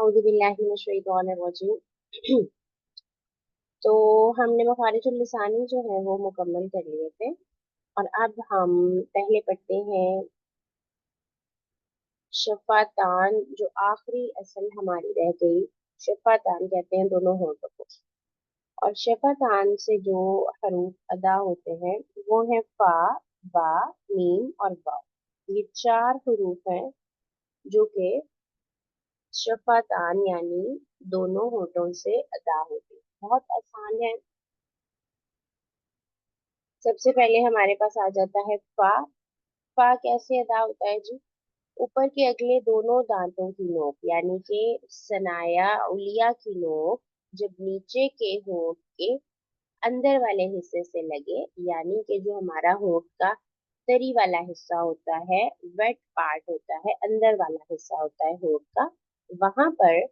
औज़ु बिल्लाहि मिनश शैतानिर रजीम। तो हमने मखारिजुल लिसानी जो है वो मुकम्मल कर लिए थे और अब हम पहले पढ़ते हैं शफ़ातान, जो आखिरी असल हमारी रह गई। शफ़ातान कहते हैं दोनों होंठों को। और शफ़ातान से जो हरूफ अदा होते हैं वो है फा, बा, मीम और वाव। ये चार हरूफ हैं जो कि शफ़ातान यानी दोनों होठों से अदा होते हैं। बहुत आसान है। सबसे पहले हमारे पास आ जाता है फा। फा कैसे अदा होता है जी? ऊपर के अगले दोनों दांतों की नोक यानी कि सनाया उलिया की नोक जब नीचे के होंठ के अंदर वाले हिस्से से लगे, यानी कि जो हमारा होंठ का तरी वाला हिस्सा होता है, वेट पार्ट होता है, अंदर वाला हिस्सा होता है होंठ का, वहां पर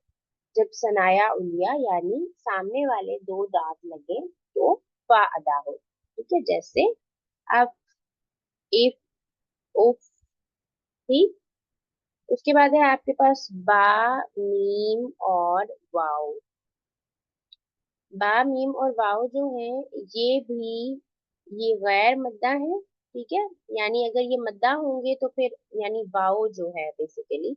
जब सनाया उलिया यानी सामने वाले दो दांत लगे तो फा अदा हो। ठीक है, जैसे अब इफ, उफ, ठीक। उसके बाद है आपके पास बा, मीम और वाव। बा, मीम और वाव जो है ये भी ये गैर मद्दा है। ठीक है, यानी अगर ये मद्दा होंगे तो फिर यानी वाव जो है बेसिकली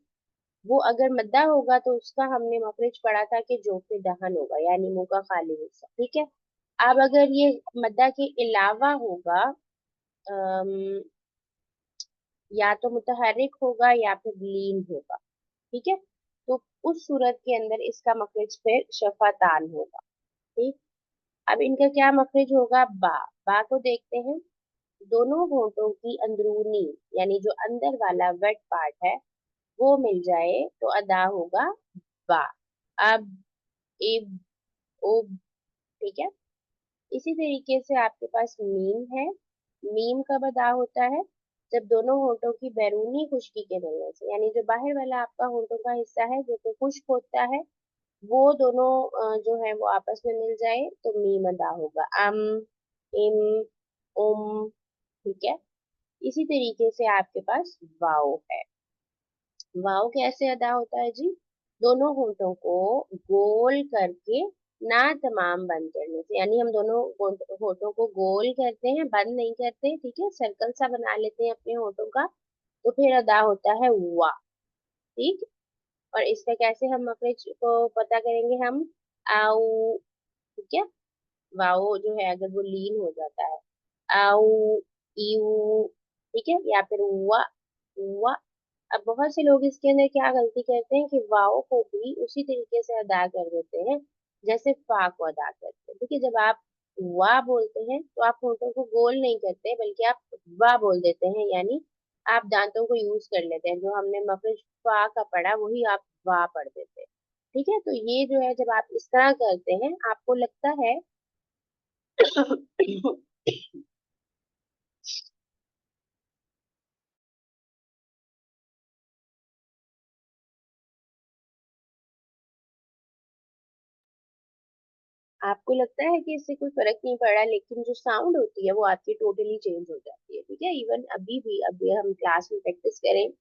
वो अगर मद्दा होगा तो उसका हमने मखरज पढ़ा था कि जो पे दहन होगा यानी मुंह का खाली हिस्सा। ठीक है, अब अगर ये मद्दा के अलावा होगा, या तो मुतहर्रिक होगा या फिर लीन होगा। ठीक है, तो उस सूरत के अंदर इसका मखरज फिर शफातान होगा। ठीक, अब इनका क्या मखरज होगा? बा। बा को देखते हैं। दोनों होंठों की अंदरूनी यानी जो अंदर वाला वेट पार्ट है वो मिल जाए तो अदा होगा बा। अब, इब, उब। ठीक है, इसी तरीके से आपके पास मीम है। मीम कब अदा होता है? जब दोनों होंठों की बैरूनी खुश्की के मिलने से, यानी जो बाहर वाला आपका होंठों का हिस्सा है जो कि खुश्क होता है वो दोनों जो है वो आपस में मिल जाए तो मीम अदा होगा। इम, उम। ठीक है, इसी तरीके से आपके पास वाव है। वाव कैसे अदा होता है जी? दोनों होंठों को गोल करके ना तमाम बंद करने से, यानी हम दोनों होंठों को गोल करते हैं, बंद नहीं करते। ठीक है, सर्कल सा बना लेते हैं अपने होंठों का, तो फिर अदा होता है वा। ठीक, और इसका कैसे हम मखरज को पता करेंगे? हम आउ। ठीक है, वाओ जो है अगर वो लीन हो जाता है, आउ, यू। ठीक है, या फिर हुआ, हुआ। अब बहुत से लोग इसके अंदर क्या गलती करते हैं कि वाओ को भी उसी तरीके से अदा कर देते हैं जैसे फा को अदा करते हैं। ठीक है, जब आप वा बोलते हैं तो आप होंठों को गोल नहीं करते बल्कि आप वा बोल देते हैं, यानी आप दांतों को यूज कर लेते हैं। जो हमने मखरज फा का पढ़ा वही आप वा पढ़ देते हैं। ठीक है, तो ये जो है जब आप इस तरह करते हैं आपको लगता है आपको लगता है कि इससे कोई फर्क नहीं पड़ा, लेकिन जो साउंड होती है वो आपकी टोटली चेंज हो जाती है। ठीक है, इवन अभी भी अभी हम क्लास में प्रैक्टिस करें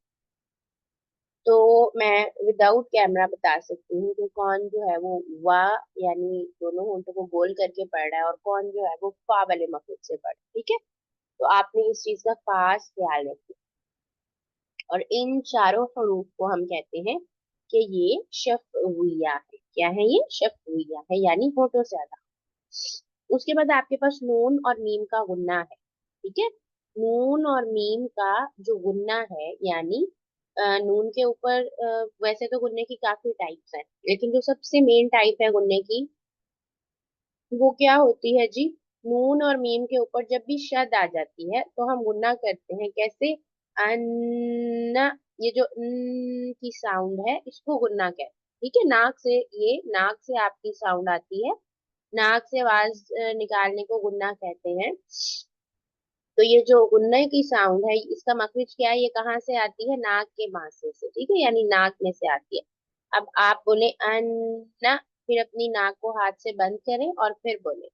तो मैं विदाउट कैमरा बता सकती हूँ कि कौन जो है वो वा यानी दोनों होंठों को गोल करके पढ़ रहा है और कौन जो है वो फा वाले मखरज से पढ़ रहा है। ठीक है, तो आपने इस चीज का खास ख्याल रखना। और इन चारों हरूफ को हम कहते हैं कि ये शफ़विया है। क्या है ये? शफ़विया है, यानी होठों से अदा। उसके बाद आपके पास नून और मीम का गुन्ना है। ठीक है, नून और मीम का जो गुन्ना है यानी नून के ऊपर वैसे तो गुन्ने की काफी टाइप्स हैं, लेकिन जो सबसे मेन टाइप है गुन्ने की वो क्या होती है जी? नून और मीम के ऊपर जब भी शद आ जाती है तो हम गुन्ना करते हैं। कैसे? अन्ना। ये जो न की साउंड है इसको गुन्ना कहते हैं। ठीक है, नाक से, ये नाक से आपकी साउंड आती है, नाक से आवाज निकालने को गुन्ना कहते हैं। तो ये जो गुन्ने की साउंड है इसका मखरज क्या है? ये कहाँ से आती है? नाक के मासे से। ठीक है, यानी नाक में से आती है। अब आप बोले अन्ना, फिर अपनी नाक को हाथ से बंद करें और फिर बोले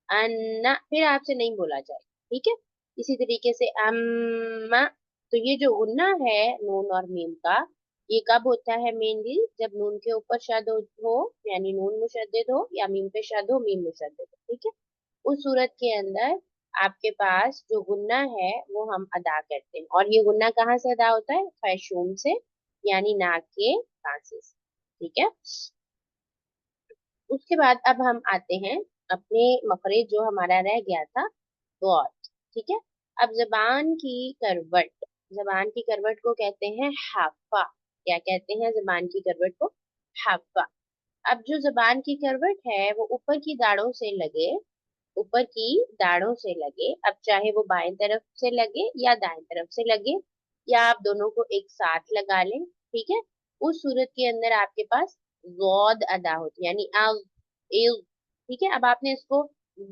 अन्ना, फिर आपसे नहीं बोला जाए। ठीक है, इसी तरीके से अम्मा। तो ये जो गुन्ना है नून और मीम का ये कब होता है मेनली, जब नून के ऊपर शद हो, यानी नून मुशद्दद हो, या मीम पे शद हो, मीम मुशद्दद हो, ठीक है। उस सूरत के अंदर आपके पास जो गुन्ना है वो हम अदा करते हैं, और ये गुन्ना कहाँ से अदा होता है? खैशूम से, यानी नाक के पासे से, ठीक है। उसके बाद अब हम आते हैं अपने मखरज जो हमारा रह गया था, गौर, ठीक है। अब जबान की करवट, जबान की करवट को कहते हैं हाफा। क्या कहते हैं जबान की करवट को? हाफा। अब जो जबान की करवट है वो ऊपर की दाढ़ों से लगे, ऊपर की दाढ़ों से लगे, अब चाहे वो बाएं तरफ से लगे या दाएं तरफ से लगे, या आप दोनों को एक साथ लगा लें, ठीक है। उस सूरत के अंदर आपके पास गौद अदा होती है, यानी एव, ठीक है। अब आपने इसको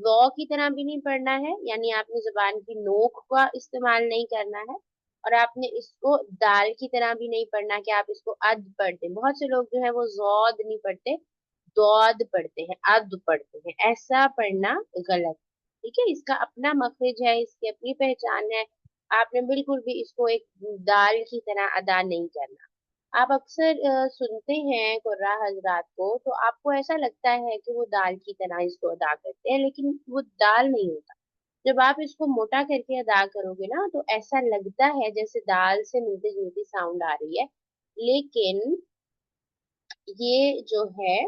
गौ की तरह भी नहीं पढ़ना है, यानी आपने जुबान की नोक का इस्तेमाल नहीं करना है, और आपने इसको दाल की तरह भी नहीं पढ़ना कि आप इसको अद पढ़ते हैं। बहुत से लोग जो है वो जौद नहीं पढ़ते, दौद पढ़ते हैं, अद पढ़ते हैं, ऐसा पढ़ना गलत, ठीक है। इसका अपना मखरज है, इसकी अपनी पहचान है। आपने बिल्कुल भी इसको एक दाल की तरह अदा नहीं करना। आप अक्सर सुनते हैं कुर्रा हजरात को, तो आपको ऐसा लगता है कि वो दाल की तरह इसको अदा करते हैं, लेकिन वो दाल नहीं होता। जब आप इसको मोटा करके अदा करोगे ना, तो ऐसा लगता है जैसे दाल से मिलती जुलती साउंड आ रही है, लेकिन ये जो है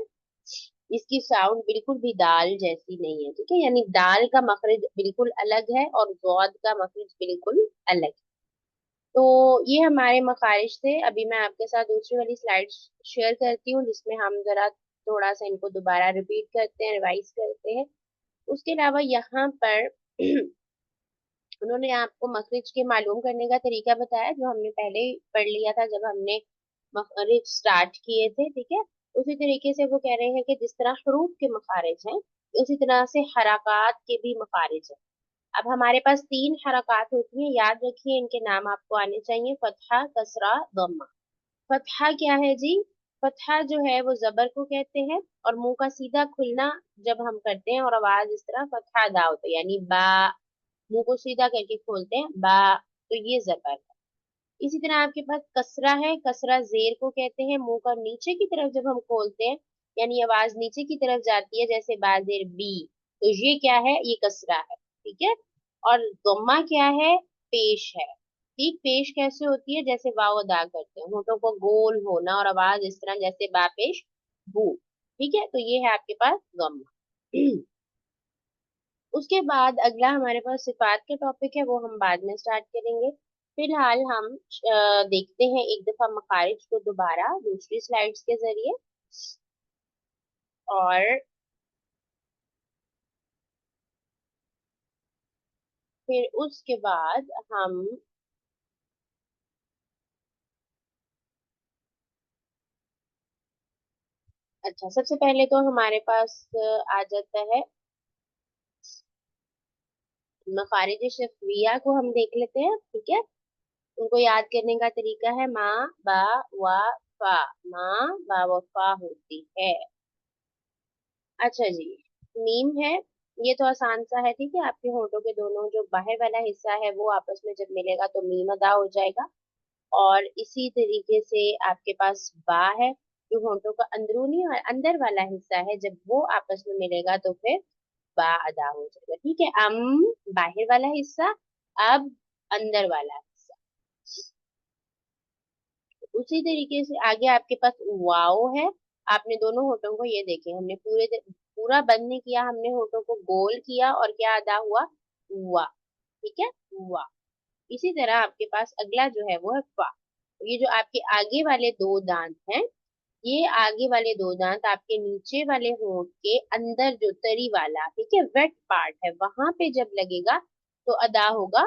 इसकी साउंड बिल्कुल भी दाल जैसी नहीं है, ठीक है। यानी दाल का मखरज बिल्कुल अलग है और गौद का मखरज बिल्कुल अलग है। तो ये हमारे मखारिज थे। अभी मैं आपके साथ दूसरी वाली स्लाइड शेयर करती हूँ, जिसमें हम जरा थोड़ा सा इनको दोबारा रिपीट करते हैं, रिवाइज करते हैं। उसके अलावा यहाँ पर उन्होंने आपको मखरिज के मालूम करने का तरीका बताया, जो हमने पहले ही पढ़ लिया था जब हमने मखरिज स्टार्ट किए थे, ठीक है। उसी तरीके से वो कह रहे हैं कि जिस तरह हरूफ के मखारिज हैं, उसी तरह से हरकत के भी मखारिज हैं। अब हमारे पास तीन हरकत होती हैं, याद रखिए, इनके नाम आपको आने चाहिए: फतहा, कसरा, दम्मा। फतहा क्या है जी? फतहा जो है वो जबर को कहते हैं, और मुंह का सीधा खुलना जब हम करते हैं और आवाज इस तरह फतहा अदा होता है, यानी बा, मुंह को सीधा करके खोलते हैं बा, तो ये जबर है। इसी तरह आपके पास कसरा है, कसरा जेर को कहते हैं, मुंह का नीचे की तरफ जब हम खोलते हैं, यानी आवाज नीचे की तरफ जाती है, जैसे बाजेर बी, तो ये क्या है? ये कसरा है, ठीक है। और गम्मा क्या है? पेश है। ठीक, पेश कैसे होती है? जैसे वाव अदा करते हैं, होठों को गोल होना और आवाज इस तरह, जैसे बा पेश बू, ठीक है। तो ये है आपके पास गम्मा। उसके बाद अगला हमारे पास सिफात का टॉपिक है, वो हम बाद में स्टार्ट करेंगे। फिलहाल हम देखते हैं एक दफा मखारिज को दोबारा दूसरी स्लाइड्स के जरिए। और फिर उसके बाद हम, अच्छा, सबसे पहले तो हमारे पास आ जाता है मखारिज शफविया को हम देख लेते हैं, ठीक है। उनको याद करने का तरीका है माँ बा वा फा, माँ बा व फा होती है। अच्छा जी, मीम है, ये तो आसान सा है, ठीक है। आपके होठों के दोनों जो बाहर वाला हिस्सा है वो आपस में जब मिलेगा तो मीम अदा हो जाएगा। और इसी तरीके से आपके पास बा है, जो होठों का अंदरूनी और अंदर वाला हिस्सा है, जब वो आपस में मिलेगा तो फिर बा अदा हो जाएगा, ठीक है। बाहर वाला हिस्सा, अब अंदर वाला हिस्सा। उसी तरीके से आगे आपके पास वाओ है। आपने दोनों होठों को, ये देखें, हमने पूरा बंद नहीं किया, हमने होठों को गोल किया और क्या अदा हुआ? हुआ, ठीक है, हुआ। इसी तरह आपके पास अगला जो है वो है फा। ये जो आपके आगे वाले दो दांत हैं, ये आगे वाले दो दांत आपके नीचे वाले होंठ के अंदर जो तरी वाला, ठीक है, वेट पार्ट है, वहां पे जब लगेगा तो अदा होगा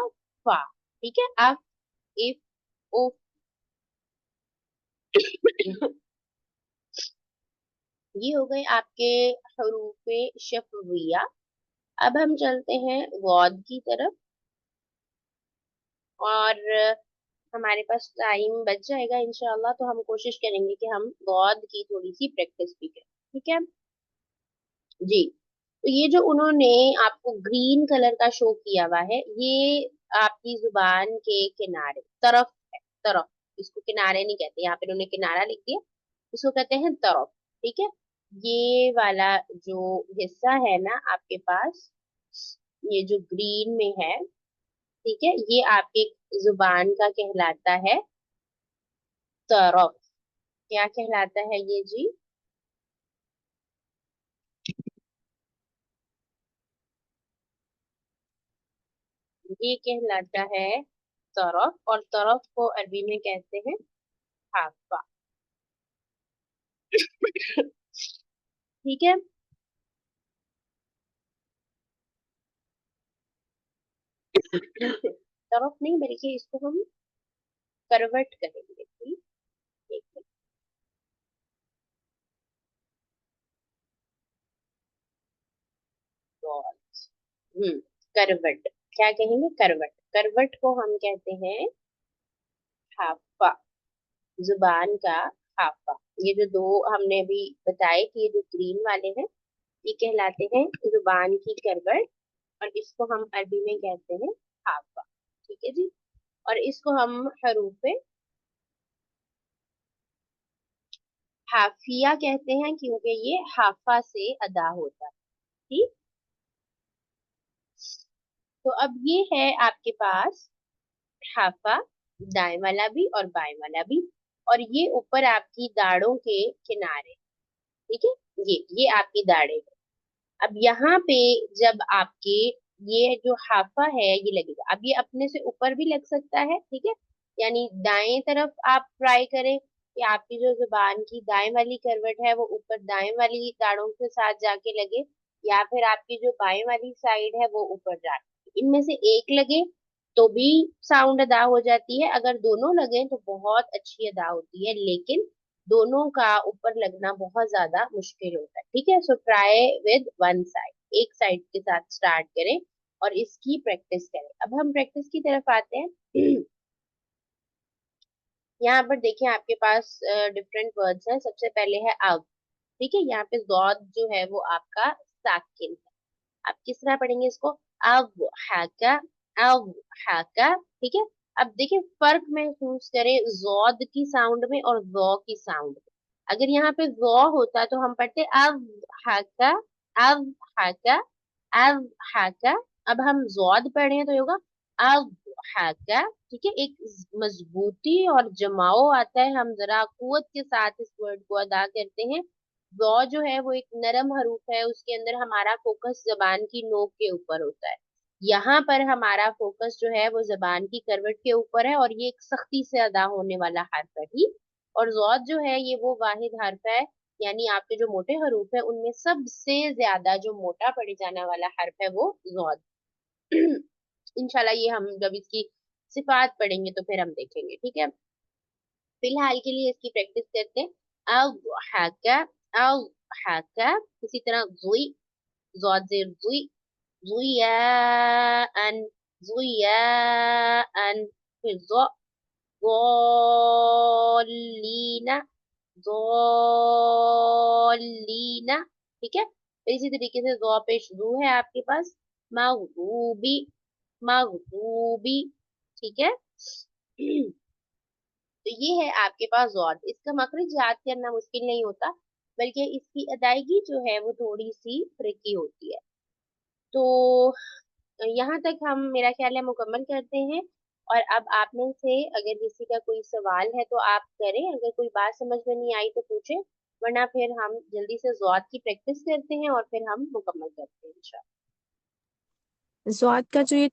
फा, ठीक है। आप, इफ, ओ, ये हो गए आपके हरूफे शफविया। अब हम चलते हैं गौद की तरफ, और हमारे पास टाइम बच जाएगा इंशाल्लाह, तो हम कोशिश करेंगे कि हम गौद की थोड़ी सी प्रैक्टिस भी करें, ठीक है जी। तो ये जो उन्होंने आपको ग्रीन कलर का शो किया हुआ है, ये आपकी जुबान के किनारे तरफ है, तरफ, इसको किनारे नहीं कहते, यहाँ पे उन्होंने किनारा लिख दिया, इसको कहते हैं तरफ। ठीक है, ये वाला जो हिस्सा है ना आपके पास, ये जो ग्रीन में है, ठीक है, ये आपके जुबान का कहलाता है तरफ। क्या कहलाता है ये जी? ये कहलाता है तरफ, और तरफ को अरबी में कहते हैं हाफा। ठीक है, तरफ नहीं बल्कि इसको हम करवट कहेंगे। ठीक है, बहुत। हम्म, करवट। क्या कहेंगे? करवट। करवट को हम कहते हैं हाफा, जुबान का हाफा। ये जो दो हमने अभी बताए कि ये जो ग्रीन वाले हैं, ये कहलाते हैं जुबान की करवट, और इसको हम अरबी में कहते हैं हाफा। ठीक है जी, और इसको हम हरूफ हाफिया कहते हैं क्योंकि ये हाफा से अदा होता है। ठीक, तो अब ये है आपके पास हाफा, दाएं वाला भी और बाएं वाला भी, और ये ऊपर आपकी दाढ़ों के किनारे। ठीक है, ये आपकी दाढ़ें हैं। अब यहाँ पे जब आपके ये जो हाफा है ये लगेगा, अब ये अपने से ऊपर भी लग सकता है। ठीक है, यानी दाएं तरफ आप ट्राई करें कि आपकी जो जुबान की दाएं वाली करवट है वो ऊपर दाएं वाली दाढ़ों के साथ जाके लगे, या फिर आपकी जो बाएं वाली साइड है वो ऊपर जाके, इनमें से एक लगे तो भी साउंड अदा हो जाती है, अगर दोनों लगे तो बहुत अच्छी अदा होती है, लेकिन दोनों का ऊपर लगना बहुत ज्यादा मुश्किल होता है। ठीक है, so try with one side, एक साइड के साथ स्टार्ट करें और इसकी प्रैक्टिस करें। अब हम प्रैक्टिस की तरफ आते हैं। यहाँ पर देखिए आपके पास डिफरेंट वर्ड्स हैं। सबसे पहले है अब। ठीक है, यहाँ पे जॉद जो है वो आपका साकिन है। आप किस तरह पढ़ेंगे इसको? अब हाका, अब हाका। ठीक है, अब देखिए फर्क महसूस करें जौद की साउंड में और जौ की साउंड में। अगर यहाँ पे जौ होता तो हम पढ़ते अब हाका, अब हाका, अब हाका। अब हम जौद पढ़े हैं तो ये होगा अब हाका। ठीक है, एक मजबूती और जमाओ आता है, हम जरा कुवत के साथ इस वर्ड को अदा करते हैं। गौ जो है वो एक नरम हरूफ है, उसके अंदर हमारा फोकस जबान की नोक के ऊपर होता है। यहाँ पर हमारा फोकस जो है वो जबान की करवट के ऊपर है, और ये एक सख्ती से अदा होने वाला हर्फ है। ठीक, और जौद जो है ये वो वाहिद हर्फ है, यानी आपके जो मोटे हरूफ है उनमें सबसे ज्यादा जो मोटा पड़े जाने वाला हर्फ है वो जौद। इंशाल्लाह ये हम जब इसकी सिफात पढ़ेंगे तो फिर हम देखेंगे। ठीक है, फिलहाल के लिए इसकी प्रैक्टिस करते हैं। अब हाका, अब हाका, इसी तरह जुई, जॉड जेर जुई, जुयान, जुयान, फिर जो, गोलीना, गोलीना। ठीक है, फिर इसी तरीके से जो पेश रू है आपके पास, मगरूबी, मगरूबी। ठीक है, तो ये है आपके पास जॉड। इसका मखरज याद करना मुश्किल नहीं होता, बल्कि इसकी अदायगी जो है वो थोड़ी सी ट्रिकी होती है। तो यहाँ तक हम मेरा ख्याल है मुकम्मल करते हैं। और अब आप में से अगर किसी का कोई सवाल है तो आप करें, अगर कोई बात समझ में नहीं आई तो पूछें, वरना फिर हम जल्दी से जॉद की प्रैक्टिस करते हैं और फिर हम मुकम्मल करते हैं इंशाल्लाह। स्वाद का जो ये